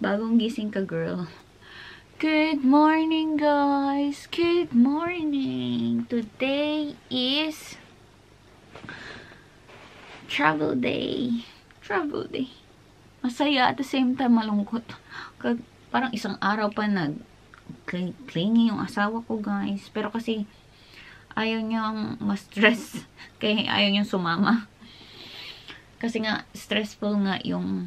Bagong gising ka, girl. Good morning, guys. Good morning. Today is travel day. Travel day. Masaya at the same time malungkot. Parang isang araw pa clingy yung asawa ko, guys. Pero kasi ayaw niyang ma-stress. Kaya ayaw niyang sumama. Kasi nga, stressful nga yung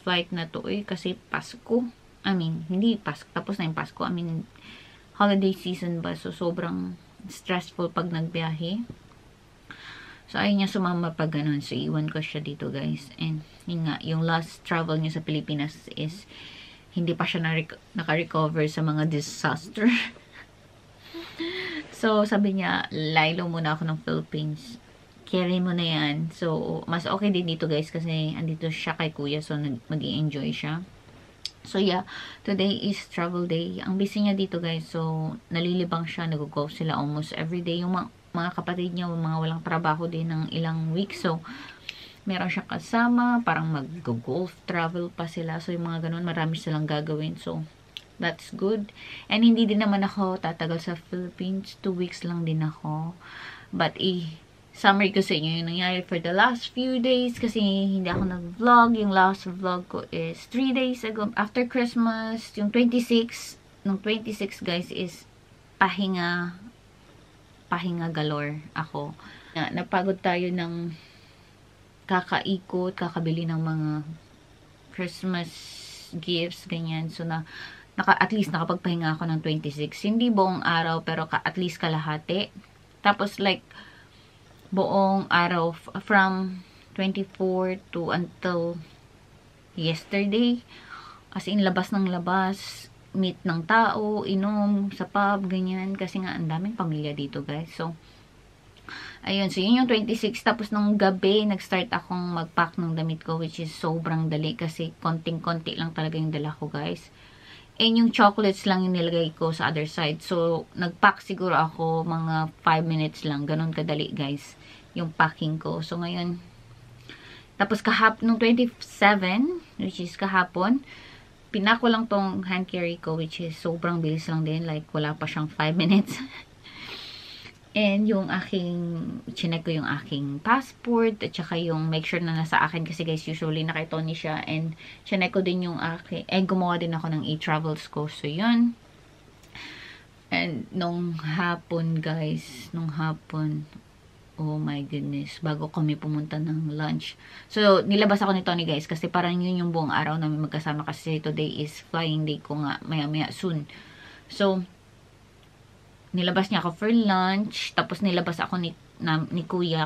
flight na to kasi Pasko. I mean, hindi Pasko. Tapos na yung Pasko. I mean, holiday season ba? So, sobrang stressful pag nagbiyahe. So, ayaw niya sumama pag ganun. So, iwan ko siya dito, guys. And, yun nga, yung last travel niya sa Pilipinas is hindi pa siya naka-recover sa mga disaster. So, sabi niya, laylo muna ako ng Philippines. Carry mo na yan. So, mas okay din dito, guys, kasi andito siya kay kuya. So, mag-i-enjoy siya. So, yeah. Today is travel day. Ang busy niya dito, guys. So, nalilibang siya. Nag-go sila almost every day. Yung mga kapatid niya, mga walang trabaho din ng ilang weeks. So, meron siyang kasama. Parang mag-golf travel pa sila. So, yung mga ganun, marami silang gagawin. So, that's good. And hindi din naman ako tatagal sa Philippines. 2 weeks lang din ako. But, summary ko sa inyo yung nangyari for the last few days kasi hindi ako nag-vlog. Yung last vlog ko is 3 days ago. After Christmas, yung 26, nung 26 guys is pahinga galore ako. Napagod tayo ng kakaikot, kakabili ng mga Christmas gifts, ganyan. So, at least nakapagpahinga ako ng 26. Hindi buong araw, pero at least kalahati. Tapos, like, buong araw from 24 to until yesterday. Kasi labas ng labas, meet ng tao, inom sa pub, ganyan. Kasi nga, ang daming pamilya dito, guys. So, ayun. So, yun yung 26. Tapos, nung gabi, nag-start akong mag-pack ng damit ko, which is sobrang dali. Kasi, konting-konti lang talaga yung dala ko, guys. And yung chocolates lang yung nilagay ko sa other side. So, nag-pack siguro ako mga 5 minutes lang. Ganun kadali, guys, yung packing ko. So, ngayon, tapos nung 27, which is kahapon, pinako lang tong hand carry ko, which is sobrang bilis lang din. Like, wala pa siyang 5 minutes. And yung chinek ko yung aking passport, at saka yung make sure na nasa akin, kasi guys, usually nakitoni siya, and chinek ko din yung gumawa din ako ng e-travels ko, so yun. And nung hapon, guys, oh my goodness, bago kami pumunta ng lunch. So, nilabas ako ni Tony, guys, kasi parang yun yung buong araw namin magkasama, kasi today is flying day ko nga, maya-maya soon. So, nilabas niya ako for lunch, tapos nilabas ako ni kuya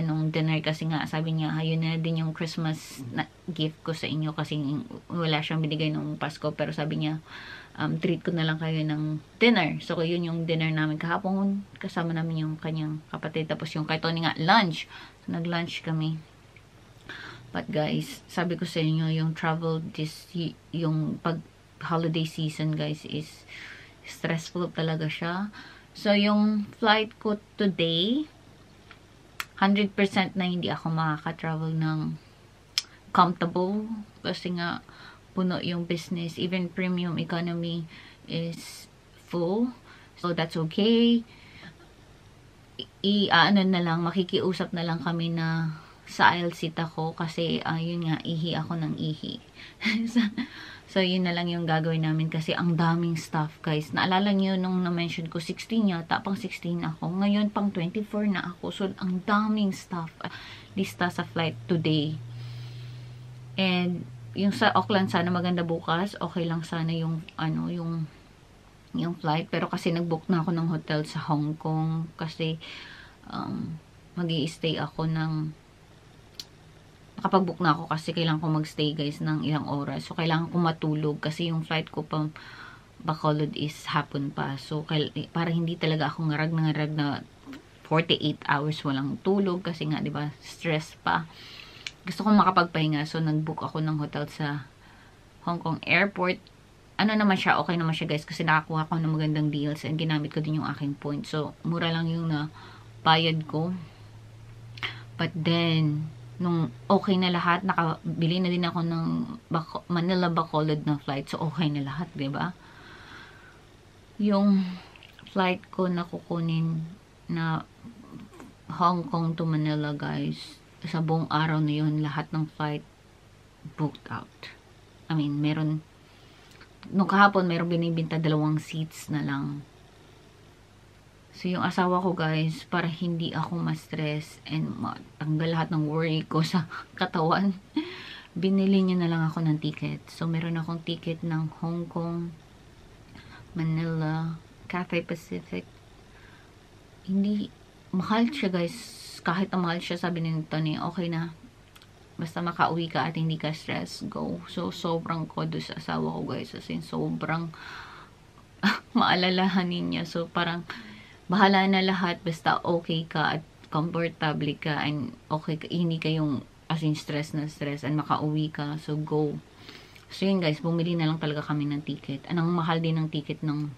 nung dinner, kasi nga sabi niya, ayun na din yung Christmas gift ko sa inyo, kasi wala siyang binigay nung Pasko, pero sabi niya, treat ko na lang kayo ng dinner. So, yun yung dinner namin kahapon, kasama namin yung kanyang kapatid, tapos yung kay Tony nga, lunch. So, nag-lunch kami. But guys, sabi ko sa inyo, yung travel yung pag holiday season, guys, is stressful talaga siya. So, yung flight ko today, 100% na hindi ako makaka-travel ng comfortable. Kasi nga, puno yung business. Even premium economy is full. So, that's okay. Makikiusap na lang kami na sa aisle seat ako. Kasi, yun nga, ihi ako ng ihi. So, yun na lang yung gagawin namin kasi ang daming stuff, guys. Naalala nyo nung na-mention ko, 16 yata, pang 16 ako. Ngayon, pang 24 na ako. So, ang daming stuff. Lista sa flight today. And, yung sa Auckland, sana maganda bukas. Okay lang sana yung flight. Pero kasi nag-book na ako ng hotel sa Hong Kong. Kasi, mag-i-stay ako nakapag-book na ako kasi kailangan ko mag-stay, guys, ng ilang oras. So, kailangan ko matulog kasi yung flight ko pa Bacolod is hapon pa. So, para hindi talaga ako ngarag na 48 hours walang tulog kasi nga, 'di ba, stress pa. Gusto kong makapagpahinga. So, nag-book ako ng hotel sa Hong Kong Airport. Okay naman siya, guys, kasi nakakuha ko ng magandang deals and ginamit ko din yung aking points. So, mura lang yung bayad ko. But then, nung okay na lahat, nakabili na din ako ng Manila Bacolod na flight. So, okay na lahat, 'di ba? Yung flight ko na kukunin na Hong Kong to Manila, guys, sa buong araw na yun, lahat ng flight booked out. I mean, nung kahapon, meron binibinta 2 seats na lang. So, yung asawa ko, guys, para hindi ako ma-stress and matanggal lahat ng worry ko sa katawan, binili niya na lang ako ng ticket. So, meron akong ticket ng Hong Kong, Manila, Cathay Pacific. Hindi, mahal siya, guys. Kahit na mahal siya, sabi ni Tony, okay na. Basta makauwi ka at hindi ka stress, go. So, sobrang kodo sa asawa ko, guys. As in, sobrang maalalahanin niya. So, parang, bahala na lahat, basta okay ka at comfortable ka and okay ka, hindi kayong as in stress na stress and makauwi ka, so go. So yun, guys, bumili na lang talaga kami ng ticket. Anong mahal din ng ticket ng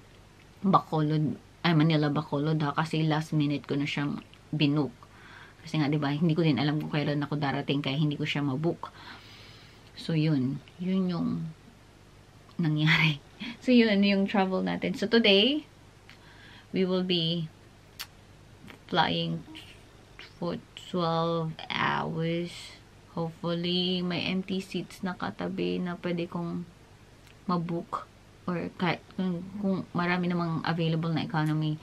Bacolod, Manila Bacolod ha, kasi last minute ko na siya binook. Kasi nga, diba, hindi ko din alam kung kailan ako darating, kaya hindi ko siya mabook. So yun yung nangyari. So yun yung travel natin. So today, we will be flying for 12 hours. Hopefully, may empty seats na katabi na pwede kong mabook. Or kahit kung marami namang available na economy,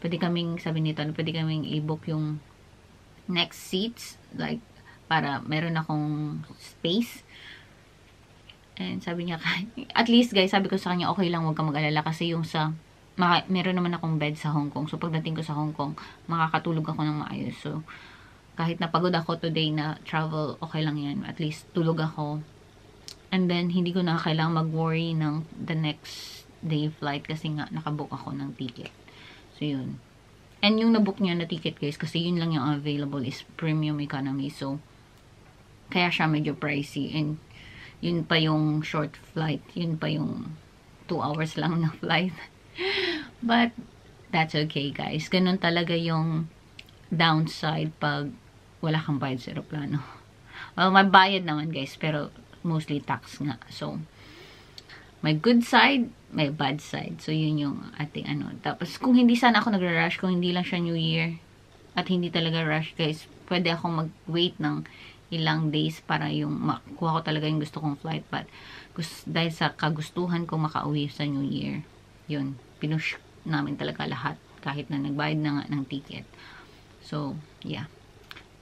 pwede kaming, sabi nito, pwede kaming i-book yung next seats. Like, para meron akong space. And sabi niya, at least guys, sabi ko sa kanya, okay lang, huwag ka mag-alala. Kasi yung meron naman akong bed sa Hong Kong. So, pagdating ko sa Hong Kong, makakatulog ako ng maayos. So, kahit napagod ako today na travel, okay lang yan. At least, tulog ako. And then, hindi ko na kailangang mag-worry ng the next day flight kasi nga, nakabook ako ng ticket. So, yun. And yung nabook niya na ticket, guys, kasi yun lang yung available is premium economy. So, kaya siya medyo pricey. And, yun pa yung short flight. Yun pa yung 2 hours lang na flight. But, that's okay, guys. Ganun talaga yung downside pag wala kang bayad sa aeroplano. Well, may bayad naman, guys, pero mostly tax nga. So, may good side, may bad side. So, yun yung ating ano. Tapos, kung hindi sana ako nagra-rush, kung hindi lang siya New Year, at hindi talaga rush, guys, pwede akong mag-wait ng ilang days para yung makuha ko talaga yung gusto kong flight. But, dahil sa kagustuhan ko makauwi sa New Year, yun, pinush namin talaga lahat kahit na nagbayad na nga ng ticket. So, yeah.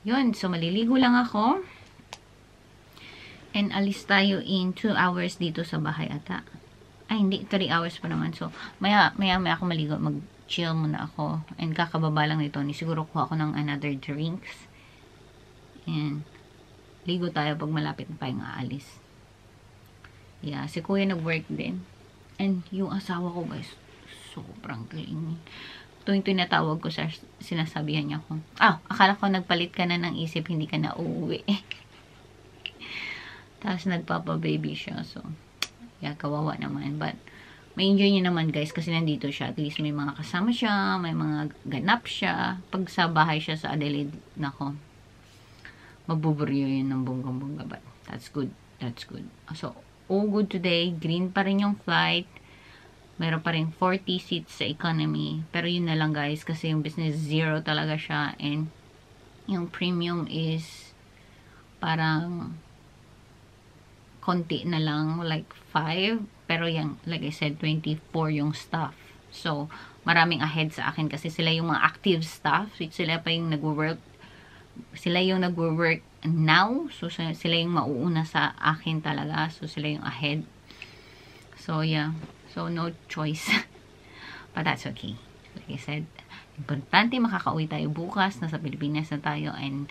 Yun, so maliligo lang ako. And alis tayo in 2 hours dito sa bahay ata. Ay, hindi, 3 hours pa naman. So, maya ako maligo, mag-chill muna ako. And kakababa lang nito, siguro kuha ako ng another drinks. And, ligo tayo pag malapit na tayong aalis. Yeah, si kuya nag-work din. And yung asawa ko, guys, sobrang galing. Tuwing tinatawag ko sa sinasabihan niya ako, akala ko nagpalit ka na ng isip, hindi ka na uuwi. Tapos nagpapa-baby siya. So, yeah, kawawa naman. But, may enjoy niya naman, guys, kasi nandito siya. At least may mga kasama siya, may mga ganap siya. Pag sa bahay siya sa Adelaide, nako, mabuburyo yun ng bonggang-bongga. But, that's good. That's good. So, all good today. Green pa rin yung flight. Meron pa rin 40 seats sa economy. Pero yun na lang, guys, kasi yung business zero talaga siya. And yung premium is parang konti na lang, like 5. Pero yung, like I said, 24 yung staff. So, maraming ahead sa akin kasi sila yung mga active staff. So, sila pa yung nag-work. Sila yung nag-work now. So, sila yung mauuna sa akin talaga. So, sila yung ahead. So, yeah. So, no choice. But that's okay. Like I said, importante makakauwi tayo bukas. Nasa Pilipinas na tayo. And,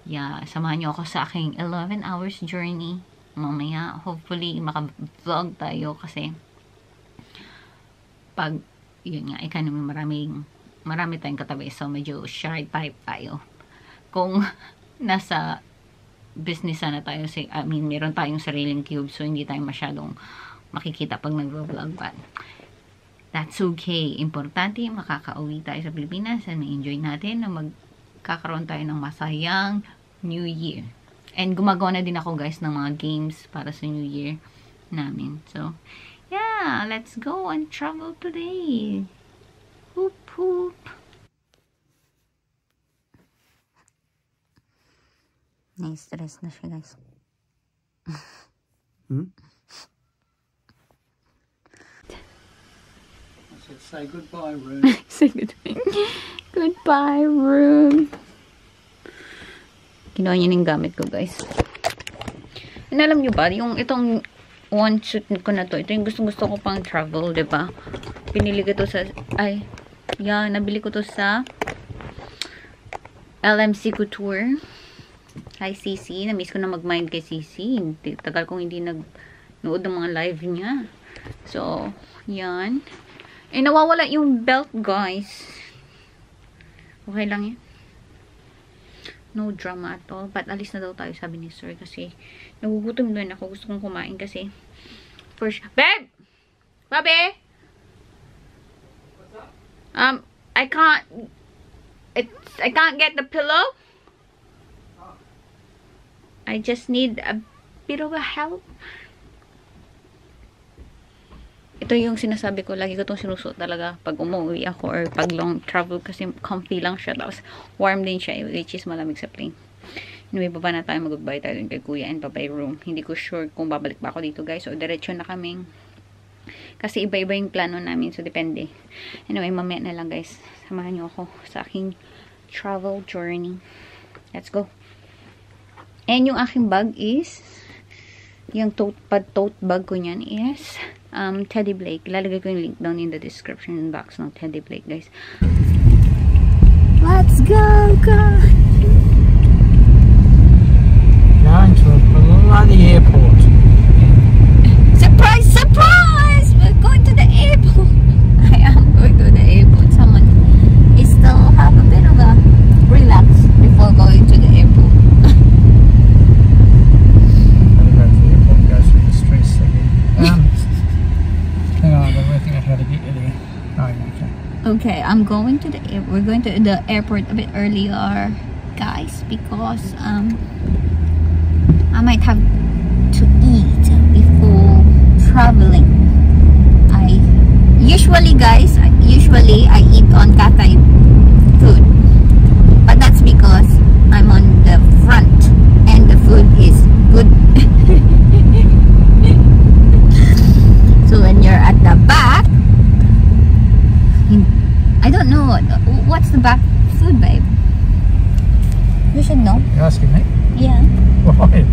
yeah, samahan nyo ako sa aking 11 hours journey. Mamaya, hopefully, maka-vlog tayo. Kasi, pag, yun nga, economy, marami tayong katabi. So, medyo shy type tayo. Kung nasa business na tayo, meron tayong sariling cube. So, hindi tayo masyadong makikita pag nag-vlog, but that's okay. Importante, makakauwi tayo sa Pilipinas and ma-enjoy natin na magkakaroon tayo ng masayang New Year. And gumagawa na din ako guys ng mga games para sa New Year namin. So, yeah, let's go and travel today. Hoop, hoop. Na-stress na siya guys. I said, say goodbye, room. Say goodbye. Goodbye, room. Kinuha niya yung gamit ko, guys. And alam niyo ba, yung itong one suit ko na to, ito yung gusto ko pang travel, diba? Pinili ko to sa, nabili ko to sa LMC Couture. Hi, Cici. Na-miss ko na mag-mind kay Cici. Tagal kong hindi nag-nood ng mga live niya. So, yan. Nawawala yung belt, guys. Okay lang yan. No drama at all. But alis na daw tayo, sabi ni sir. Kasi, nagugutom din ako. Gusto kong kumain kasi. First, babe! Babe! I can't get the pillow. I just need a bit of a help. Ito yung sinasabi ko, lagi ko itong sinusuot talaga pag umuwi ako or pag long travel kasi comfy lang siya. Tapos warm din siya, which is malamig sa plane. Anyway, baba na tayo, mag-goodbye tayo kay kuya and babay room. Hindi ko sure kung babalik pa ako dito guys. So, diretso na kaming. Kasi iba-iba yung plano namin. So, depende. Anyway, mamaya na lang guys. Samahan niyo ako sa aking travel journey. Let's go. And yung aking bag is, yung tote bag ko niyan is Teddy Blake. Ilalagay ko yung link down in the description box ng Teddy Blake, guys. Let's go, guys! Going to a bloody airport. Surprise, surprise! We're going to the airport. I am going to the airport. Someone is still have a bit of a relax before going to the airport. Okay, I'm going to the we're going to the airport a bit earlier, guys, because I might have to eat before traveling. I usually I eat on Cathay food, but that's because I'm on the front and the food is good. So when you're at the back, I don't know what's the back food, babe. You should know. You're asking me? Yeah. Why?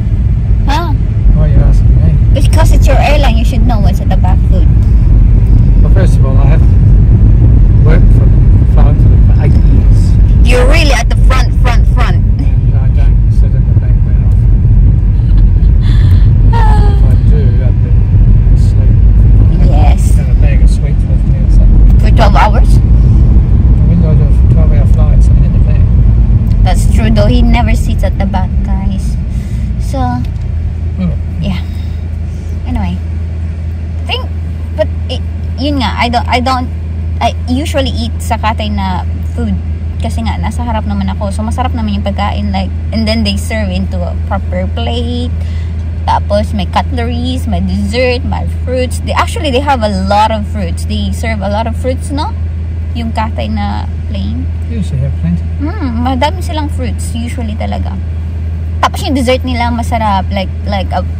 Huh? Why are you asking me? Because it's your airline, you should know what's at the back food. Well, first of all, I have worked for them for 8 years. You're really at the front. And I don't sit in the back that often. If I do, I'd be asleep. Yes. Have a bag of sweets with me or something. For 12 hours? When I do 12-hour flights, I'm in the back. That's true though, he never sits at the back, guys. So, yeah. Anyway, yun nga, I usually eat sa Cathay na food kasi nga nasa harap naman ako, so masarap naman yung pagkain, like, and then they serve into a proper plate, tapos may cutleries, may dessert, may fruits. They have a lot of fruits. They serve a lot of fruits, no? Yung Cathay na plane. Usually have plenty. Madami silang fruits usually talaga. Tapos yung dessert nila masarap, like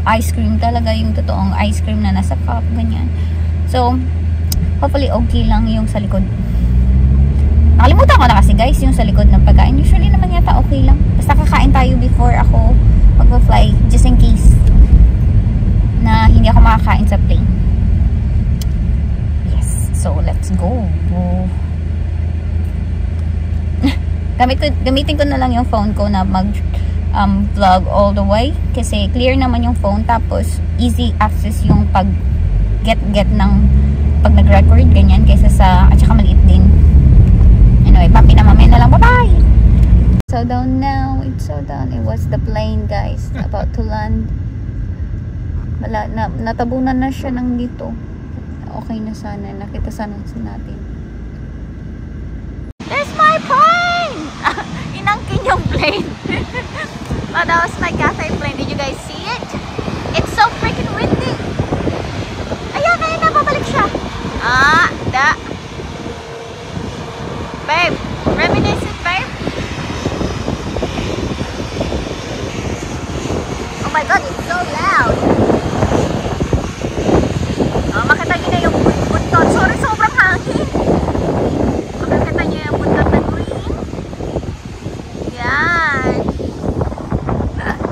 ice cream talaga, yung totoong ice cream na nasa cup, ganyan. So, hopefully okay lang yung sa likod. Nakalimutan ko na kasi guys, yung sa likod ng pagkain. Usually naman yata okay lang. Basta kakain tayo before ako mag-fly, just in case na hindi ako makakain sa plane. Yes, so let's go. Gamitin ko na lang yung phone ko na vlog all the way kasi clear naman yung phone, tapos easy access yung pag get ng pag nag-record ganyan kaysa sa, at saka maliit din. Anyway, papi na mamaya na lang, bye bye. So down now, it's so down. It was the plane, guys, about to land. Wala na, natabunan na siya ng dito. Okay na sana, nakita sana natin. There's my plane. Inangkin yung plane. Oh, that was my Cathay God, it's so loud. Makita nyo na yung buntot. Sorry, sobrang hangin. Makikita nyo yung buntot na green. Yan.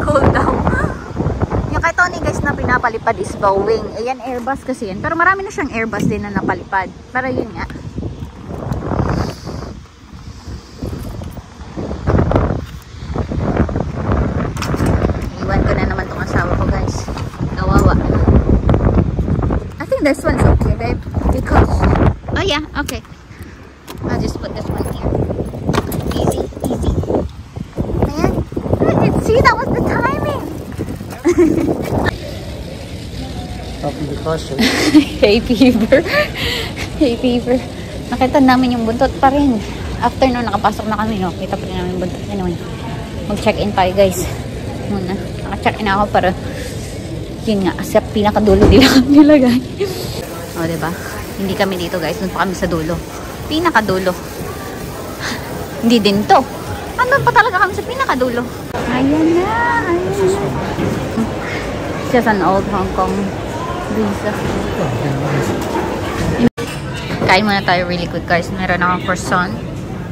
Cool down. Yung kay Tony guys na pinapalipad is Boeing. Ayan, Airbus kasi yan. Pero marami na siyang Airbus din na napalipad. Pero yun nga. Iwan ko na naman tong asawa ko guys. Kawawa. I think this one's okay, babe. Because... Oh yeah, okay. I'll just put this one here. Easy, easy. Man, I didn't see that was the timing. Hay fever. Hay fever. Nakita namin yung buntot pa rin. After no, nakapasok na kami, no? Kita pa rin namin yung buntot. Anyway, mag-check-in tayo, guys. Muna. Naka-check-in ako para yun nga, sa pinakadulo nila nilagay. O, diba? Hindi kami dito, guys. Doon pa kami sa dulo. Pinakadulo. Hindi din to. Andun pa talaga kami sa pinakadulo. Ayan na. Ayan na. It's just an old Hong Kong visa. Kain muna tayo really quick guys. Meron akong croissant.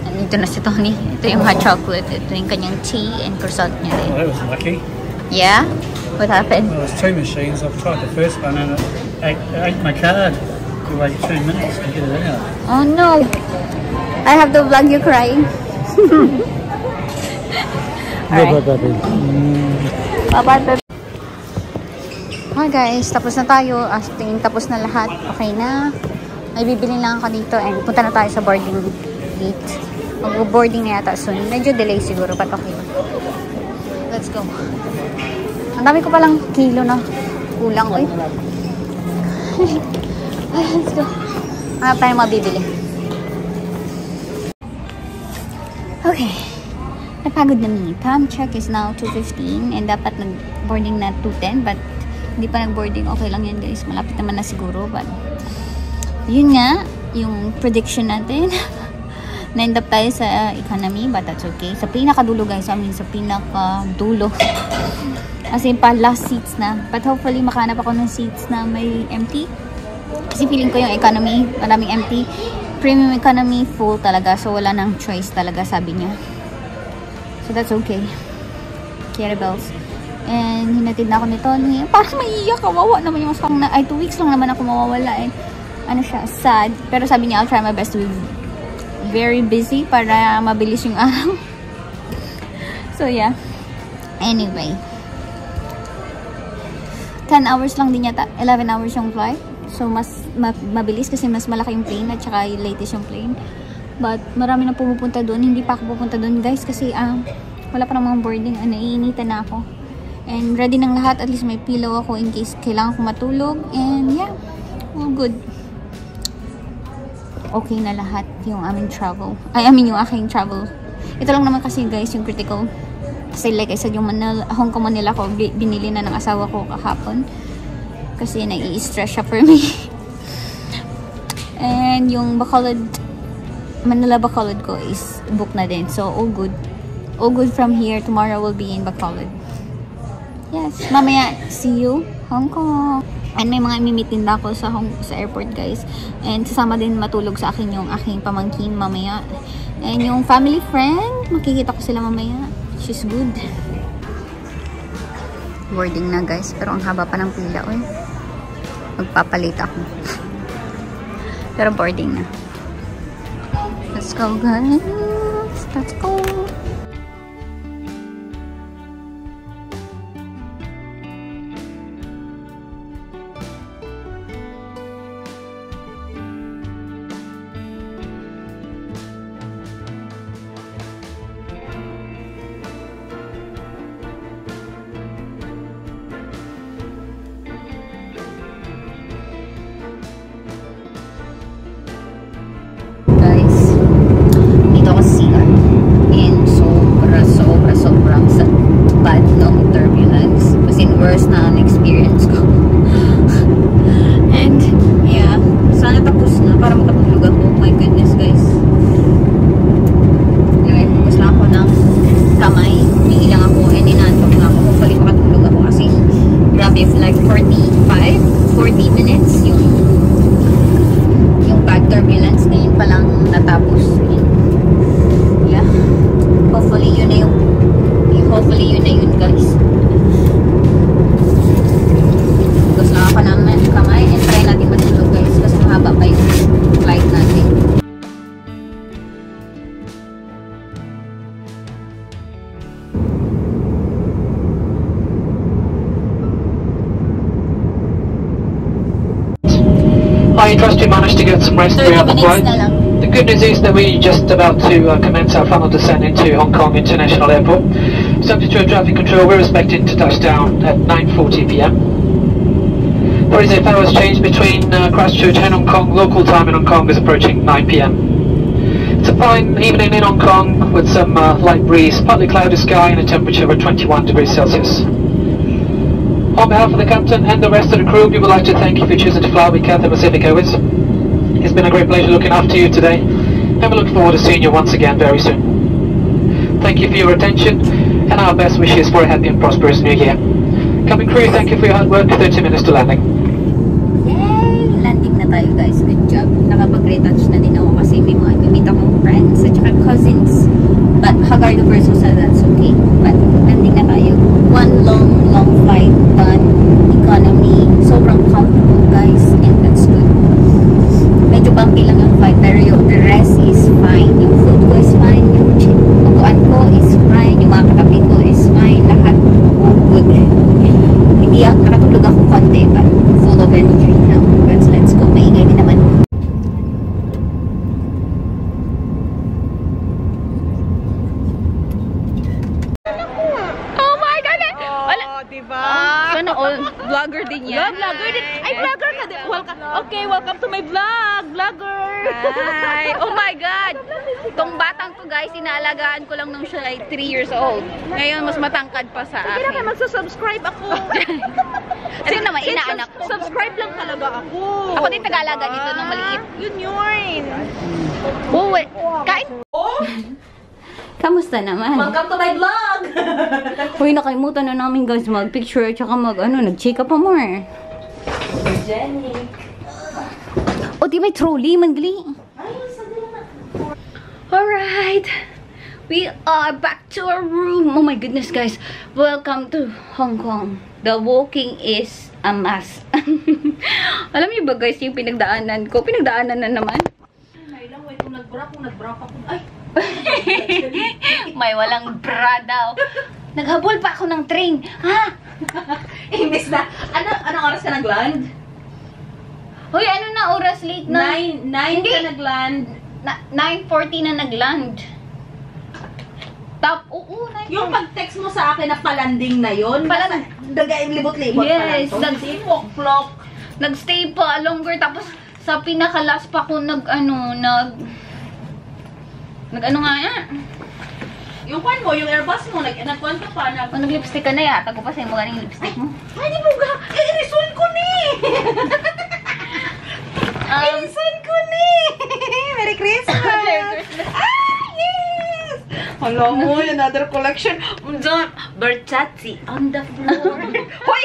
Nandito na si Tony. Ito yung hot chocolate. Ito yung kanyang tea and croissant niya din. Well, that was lucky. Yeah? What happened? Well, there's 2 machines. I've tried the first one and it ate my card. You wait 2 minutes to get it out. Oh no! I have to vlog you crying. Alright. Bye-bye, baby. Hi guys, tapos na tayo. Tingin tapos na lahat. Okay na. May bibili lang ako dito and punta na tayo sa boarding gate. Mag-boarding na yata soon. Medyo delay siguro, but okay. Let's go. Ang dami ko palang kilo na kulang. Uy. Let's go. Hanap tayo mabibili. Okay. Napagod na mi. Time check is now 2:15 and dapat nag-boarding na 2:10 but hindi pa nag-boarding. Okay lang yan guys. Malapit naman na siguro. But, yun nga, yung prediction natin. Na-end up tayo sa economy. But that's okay. Sa pinakadulo guys. I mean, sa pinakadulo. As in pa, last seats na. But hopefully, makahanap ako ng seats na may empty. Kasi feeling ko yung economy, maraming empty. Premium economy, full talaga. So, wala nang choice talaga, sabi niya. So, that's okay. Carabels. And hinatid na ako ni Tony. Parang maiiyak, kawawa naman yung asang na. Ay, 2 weeks lang naman ako mawawala. And ano siya, sad. Pero sabi niya, I'll try my best to be very busy para mabilis yung araw. So, yeah. Anyway. 10 hours lang din yata. 11 hours yung flight. So, mas mabilis kasi mas malaki yung plane at saka yung latest yung plane. But, marami na pumupunta doon. Hindi pa ako pupunta doon, guys. Kasi, wala pa namang boarding. Naiinitan na ako. And ready ng lahat. At least may pillow ako in case kailangan ko matulog. And yeah, all good. Okay na lahat yung aming travel. Yung aking travel. Ito lang naman kasi guys yung critical. Kasi like I said, yung Hong Kong Manila ko, binili na ng asawa ko kahapon. Kasi nai-stress siya for me. And yung Bacolod, Manila Bacolod ko is book na din. So all good. All good from here. Tomorrow will be in Bacolod. Yes, mamaya, see you, Hong Kong. And may mga imimit din ako sa airport, guys. And sasama din matulog sa akin yung aking pamangkin mamaya. And yung family friend, makikita ko sila mamaya. She's good. Boarding na, guys. Pero ang haba pa ng pila, oy. Magpapalit ako. Pero boarding na. Let's go, guys. Let's go. Worst na ang experience ko. And, yeah. Sana tapos na para makatulog ako. Oh my goodness, guys. Anyway, focus lang ako ng kamay. Humingi lang ako and inantok na ako. Hopefully makatulog ako kasi if like 40 minutes yung bad turbulence. Ngayon palang natapos. Yeah. Hopefully yun na yun guys. Gusto na ako naman kamay and try natin matulog guys kasi mahaba pa yung flight natin. I trust you managed to get some rest throughout the 30 flight. minutes na lang. The good news is that we're just about to commence our final descent into Hong Kong International Airport. Subject to air traffic control, we're expecting to touch down at 9:40 p.m. There is a hours change between Christchurch and Hong Kong. Local time in Hong Kong is approaching 9 p.m. It's a fine evening in Hong Kong with some light breeze, partly cloudy sky and a temperature of 21 degrees Celsius. On behalf of the captain and the rest of the crew, we would like to thank you for choosing to fly with Cathay Pacific Airways. It's been a great pleasure looking after you today, and we look forward to seeing you once again very soon. Thank you for your attention, and our best wishes for a happy and prosperous new year. Cabin crew, thank you for your hard work. 30 minutes to landing. Yay! Landing na tayo guys. Good job. Nakapag-retouch na din ako kasi may mga imita kong friends at saka cousins. But Hagar the first so that's okay. But landing na tayo. One long flight but economy. Sobrang comfortable guys and that's good. Medyo bumpy lang yung flight pero the rest is fine. Yung food ko is fine. Yung upuan ko is fine. Yung mga katabi ko is fine. Lahat good. Hindi ako nakatulog ako konti but full of energy now. But let's go. Maingay din naman. Sana all vlogger din yan. Vlogger din. Ay, vlogger ka din. Welcome to my vlog. Vlogger. Hi. Oh my God. Tong batang to guys, inaalagaan ko lang nung siya ay 3 years old. Ngayon, mas matangkad pa sa Kaya akin. magsusubscribe ako. Ano naman, inaanak ko. Subscribe lang talaga ako. Ako din tagalaga nito ng maliit. Yun. Oh, wait. Kain. Kamusta naman? Welcome to my vlog. Uy, nakalimutan na namin guys mag-picture at saka nag-check up pa more. Jenny. O, di may trolley, Mangli. Alright. We are back to our room. Oh my goodness, guys. Welcome to Hong Kong. The walking is a must. Alam niyo ba guys, yung pinagdaanan ko? Pinagdaanan na naman. Ay, lang, wait. Kung nag-bra ako. Ay. May walang bra daw. Naghabol pa ako ng train. Ha? Imbis na. Anong oras ka nag-land? Hoy, ano na oras late na? 9 Hindi. ka nag-land. 9:40 na nag-land. Oo, 9:40. Yung pag-text mo sa akin na palanding na yun. Dagaing libot-libot Yes, pa lang. Nag-clock. Nagstay pa longer tapos sa pinaka-last pa ko nag-ano nga yan? Yung kwan mo, yung Airbus mo, nag-kwan ka pa. Nag-lipstick ka na yata ko pa sa'yo mo ganing lipstick mo. Ay, di mo ga! I-resume ko ni! I-resume ko ni! Merry Christmas! Merry Christmas! Ah, yes! Hello, another collection. Versace on the floor. Hoy!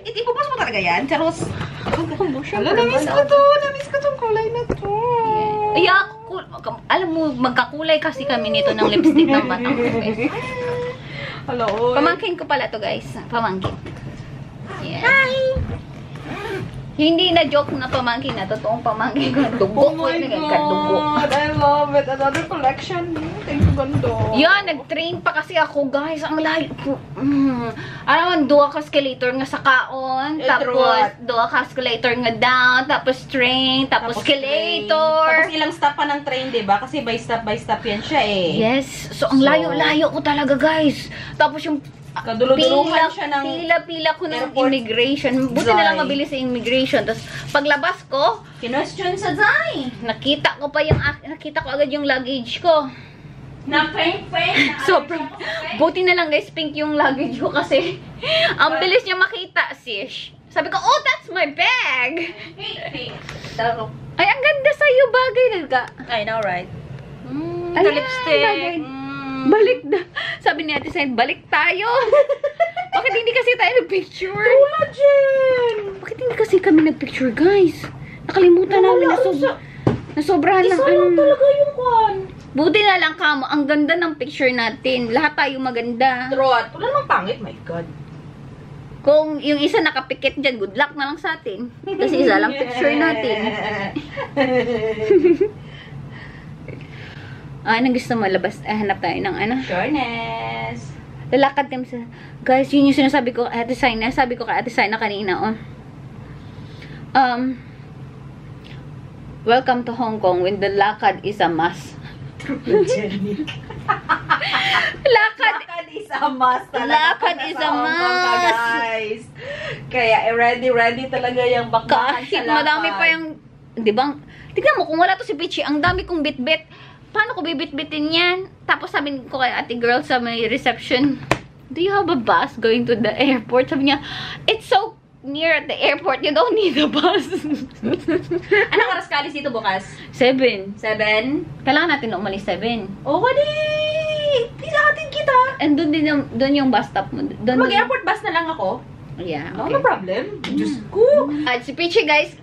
Ipupos mo talaga yan? Charos. Hello, namiss ko tong kulay na to. Ay, alam mo, magkakulay kasi kami nito ng lipstick ng batang ko. Hello. Pamangkin ko pala to guys. Pamangkin. Yes. Hi! Hindi na joke na pamangkin na. Totoong pamangkin ko. Dugo ko. God, I love it. Another collection. Thank you, ganda. Yan, nag-train pa kasi ako guys. Ang layo ko. Alam mo, duwa ka escalator nga sa kaon. Tapos, duwa ka escalator nga down. Tapos train. Tapos escalator. Tapos ilang stop pa ng train, diba? Kasi by stop yan siya eh. Yes. So, ang layo-layo ko talaga guys. Tapos yung kaduluduluhan siya ng pila ko ng airport. Immigration. Buti na lang mabilis sa immigration. Tapos, paglabas ko, kinwestiyon sa Zay. nakita ko agad yung luggage ko. Na pink. Sobrang, buti na lang guys, pink yung luggage ko kasi ang bilis niya makita, sis. Sabi ko, oh, that's my bag. Pink. Ay, ang ganda sa'yo, bagay na ka. I know, right? Ayan, lipstick. bagay. Balik na. Sabi ni Ate Sen, balik tayo. Bakit hindi kasi tayo nag-picture? Tula, kasi kami nagpicture, guys. Nakalimutan namin na sobrahan ng ano. talaga yung kwan. Buti na lang kamo, ang ganda ng picture natin. Lahat tayo maganda. Trot. Wala namang pangit, my God. Kung yung isa nakapikit dyan, good luck na lang sa atin. Kasi isa lang picture natin. Anong gusto mo? Labas, hanap tayo ng ano? Sureness. Lalakad kami sa... Guys, yun yung sinasabi ko kay Ate Saina. Sabi ko kay Ate Saina kanina, welcome to Hong Kong when the lakad is a must. Lakad is a must talaga. Lakad is a must. Guys. Kaya ready talaga yung bakbakan kahit madami pa yung... Di ba? Tignan mo, kung wala to si Pichi, ang dami kong bit-bit. Paano ko bibit-bitin yan? Tapos sabi ko kay ate girl sa may reception, do you have a bus going to the airport? Sabi niya, it's so near at the airport, you don't need a bus. Anong oras ka alis dito bukas? 7. 7? Kailangan natin umalis 7. Oh, wali! Pila natin kita. And doon yung bus stop mo. Mag-airport bus na lang ako. Yeah, No, okay. no problem. Diyos ko. At si Pichi guys,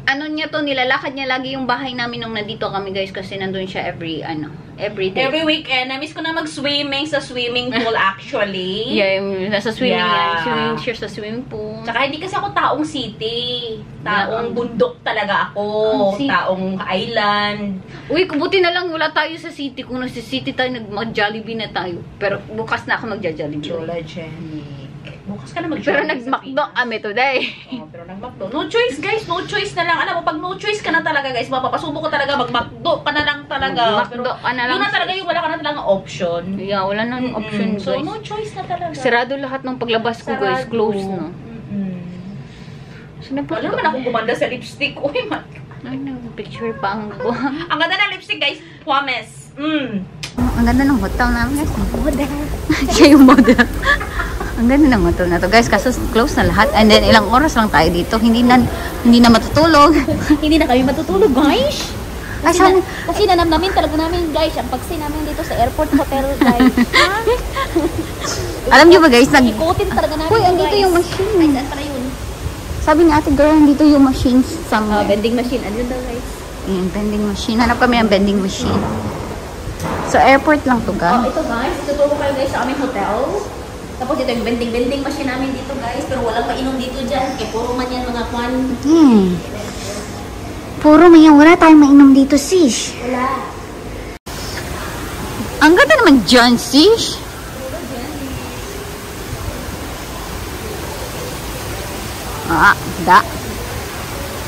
ano niya to, nilalakad niya lagi yung bahay namin nung nandito kami guys kasi nandun siya every day. Every weekend, na-miss ko na mag-swimming sa swimming pool actually. Yeah, nasa swimming yan. Yeah. Swimming siya sa swimming pool. Tsaka hindi kasi ako taong city. Taong Yeah. bundok talaga ako. City. Taong island. Uy, kubuti na lang wala tayo sa city. Kung nasa city tayo, mag-Jollibee na tayo. Pero bukas na ako mag-Jollibee. Lola Jenny. Bukas ka na mag-Jollibee. Pero nag-McDo kami today. Oh, pero nag-McDo. No choice, guys. No choice na lang. Alam mo, pag no choice ka na talaga, guys, mapapasubo ko talaga, mag-McDo ka na lang talaga. Mag-McDo ka na lang. Yun na talaga yung wala ka na talaga option. Yeah, wala nang option guys. So, no choice na talaga. Sarado lahat ng paglabas ko guys. Sarado. Close na. So, Wala naman akong gumanda sa lipstick. Uy, man. Ay, nag-picture pa ang buhang. Ang ganda ng lipstick, guys. Puames. Ang ganda ng hotel namin guys. Model. Siya yung model. Ang ganda ng hotel na to guys. Kaso close na lahat. And then ilang oras lang tayo dito. Hindi na matutulog. Hindi na kami matutulog, guys. Ay, sabi, Kasi namin talaga namin, guys, ang pagsi namin dito sa airport hotel, guys. alam niyo ba guys, Ikutin talaga namin, Uy, andito guys. yung machine. Ay, saan pala yun? Sabi ni ate girl, dito yung machine somewhere. Vending machine. Andun daw, guys. Yung vending machine. Hanap kami ng vending machine. So, airport lang to, Oh, guys. ito, guys. Tuturo kayo, guys, sa aming hotel. Tapos ito yung vending machine namin dito, guys. Pero walang mainom dito dyan. Eh, puro man yan, mga kwan. Puro may wala tayong mainom dito, sis. Wala. Ang ganda naman dyan, sis.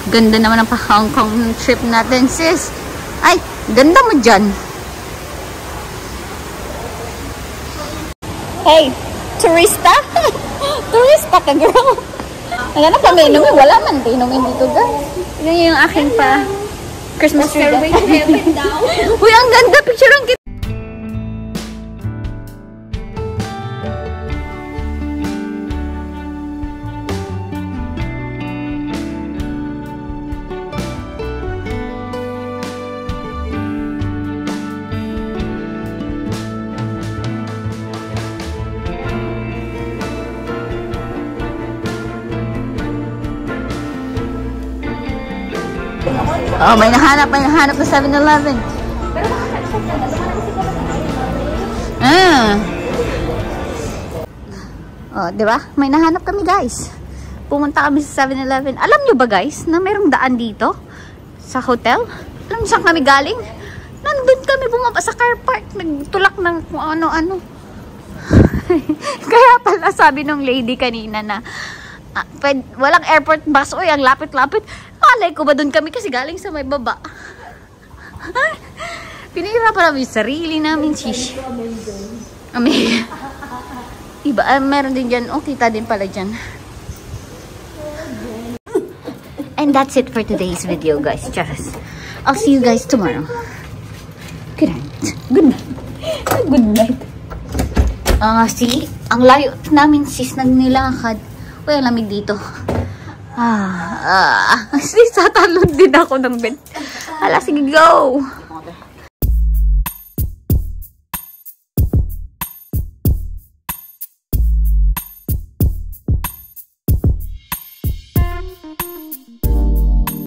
Ganda naman ang pa-Hong Kong trip natin, sis. Ay, ganda mo dyan. Hey, turista? Turista ka, girl. Naghanap kami inumin. Wala man inumin dito, girl. Yan yung aking pa Christmas tree. Stairway to heaven daw. Uy, ang ganda. Picture ang kita. Oh, may nahanap na 7-Eleven. Oh, di ba? May nahanap kami, guys. Pumunta kami sa 7-Eleven. Alam nyo ba, guys, na mayroong daan dito sa hotel? Alam nyo saan kami galing? Nandun kami bumaba sa car park. Nagtulak ng kung ano-ano. Kaya pala sabi nung lady kanina na walang airport bus. Uy, ang lapit-lapit. Alay ko ba doon kami kasi galing sa may baba. Pinira pa namin yung sarili namin, shish. Iba, meron din dyan. Oh, kita din pala dyan. And that's it for today's video, guys. Just, I'll see you guys tomorrow. Good night. Good night. Good night. See, ang layo namin, sis, nagnilakad. Uy, ang lamig dito. Sis, tatalon din ako ng bed. Hala, sige, go!